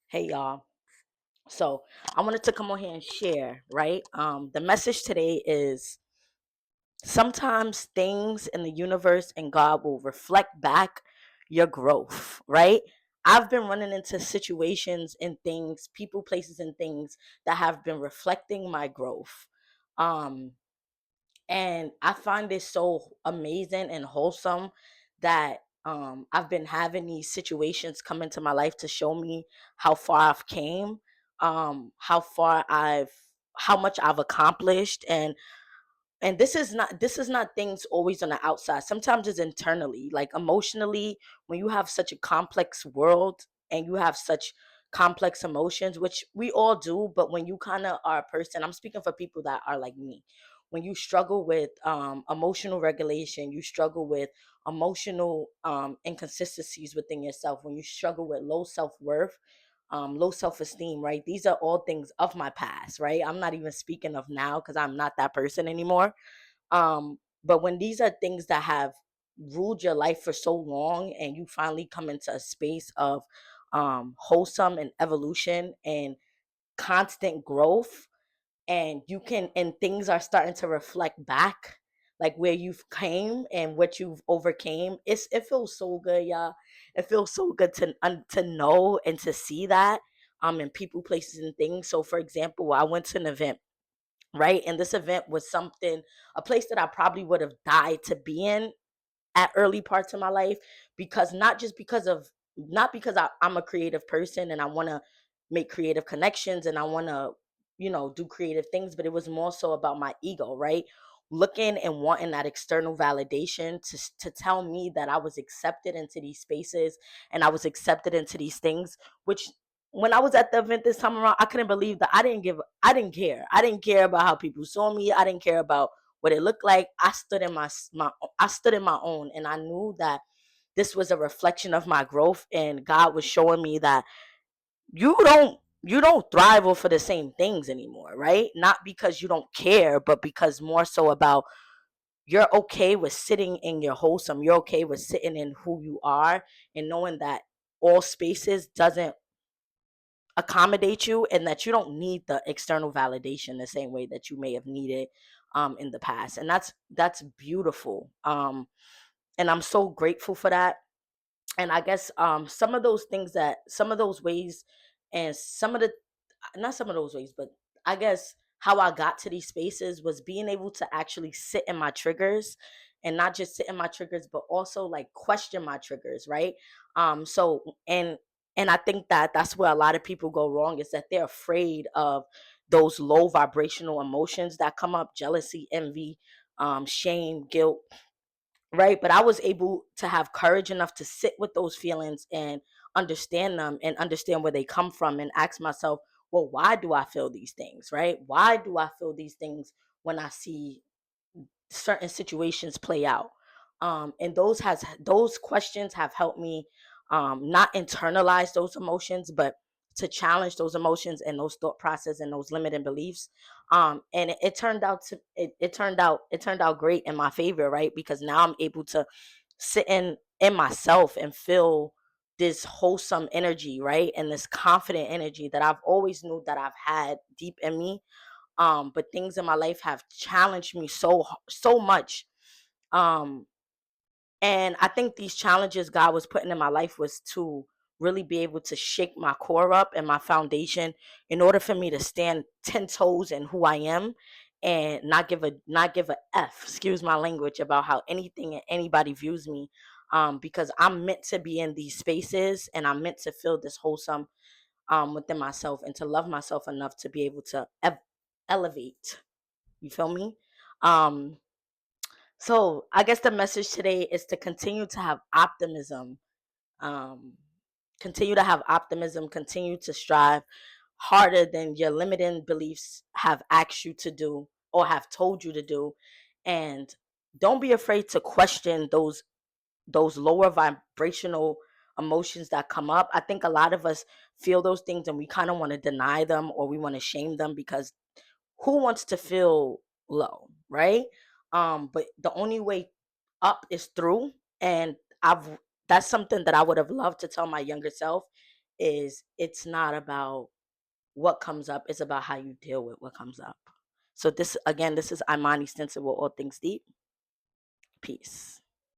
Hey y'all. So I wanted to come on here and share, right? The message today is sometimes things in the universe and God will reflect back your growth, right? I've been running into situations and things, people, places, and things that have been reflecting my growth. Um, and I find this so amazing and wholesome that I've been having these situations come into my life to show me how far I've came, how far how much I've accomplished, and this is not things always on the outside. Sometimes it's internally, like emotionally. When you have such a complex world and you have such complex emotions, which we all do, but when you kind of are a person, I'm speaking for people that are like me. When you struggle with emotional regulation, you struggle with emotional inconsistencies within yourself, when you struggle with low self-worth, low self-esteem, right? These are all things of my past, right? I'm not even speaking of now because I'm not that person anymore. But when these are things that have ruled your life for so long and you finally come into a space of wholesome and evolution and constant growth, and things are starting to reflect back like where you've came and what you've overcame, it feels so good, y'all. It feels so good to know and to see that in people, places, and things. So for example, I went to an event, right? And this event was something, a place that I probably would have died to be in at early parts of my life, because not just because of not because I'm a creative person and I want to make creative connections and I want to, do creative things, but it was more so about my ego, right? Looking and wanting that external validation to tell me that I was accepted into these spaces and I was accepted into these things, which when I was at the event this time around, I couldn't believe that I didn't care. I didn't care about how people saw me. I didn't care about what it looked like. I stood in my own, and I knew that this was a reflection of my growth, and God was showing me that you don't thrive off of the same things anymore, right? Not because you don't care, but because more so about you're okay with sitting in your wholesome, you're okay with sitting in who you are, and knowing that all spaces doesn't accommodate you, and that you don't need the external validation the same way that you may have needed in the past. And that's beautiful. And I'm so grateful for that. And I guess some of those ways, and some of the not some of those ways, but I guess how I got to these spaces was being able to actually sit in my triggers, and not just sit in my triggers, but also like question my triggers, right? So and I think that that's where a lot of people go wrong, is that they're afraid of those low vibrational emotions that come up: jealousy, envy, shame, guilt, right? But I was able to have courage enough to sit with those feelings and understand them and understand where they come from, and ask myself, well, why do I feel these things, right? Why do I feel these things when I see certain situations play out? And those questions have helped me not internalize those emotions, but to challenge those emotions and those thought process and those limiting beliefs. And it turned out great in my favor, right? Because now I'm able to sit in myself and feel this wholesome energy, right? And this confident energy that I've always knew that I've had deep in me. But things in my life have challenged me so much. um and I think these challenges God was putting in my life was to really be able to shake my core up and my foundation, in order for me to stand 10 toes in who I am, and not give a f, excuse my language, about how anything and anybody views me. Because I'm meant to be in these spaces, and I'm meant to feel this wholesome within myself, and to love myself enough to be able to elevate. You feel me? Um, so I guess the message today is to continue to have optimism. Um, Continue to have optimism. Continue to strive harder than your limiting beliefs have asked you to do or have told you to do, and don't be afraid to question those lower vibrational emotions that come up. I think a lot of us feel those things and we kind of want to deny them, or we want to shame them, because who wants to feel low, right? But the only way up is through. And I've that's something that I would have loved to tell my younger self, is it's not about what comes up, it's about how you deal with what comes up. So this again, this is Imani Stinson with All Things Deep. Peace.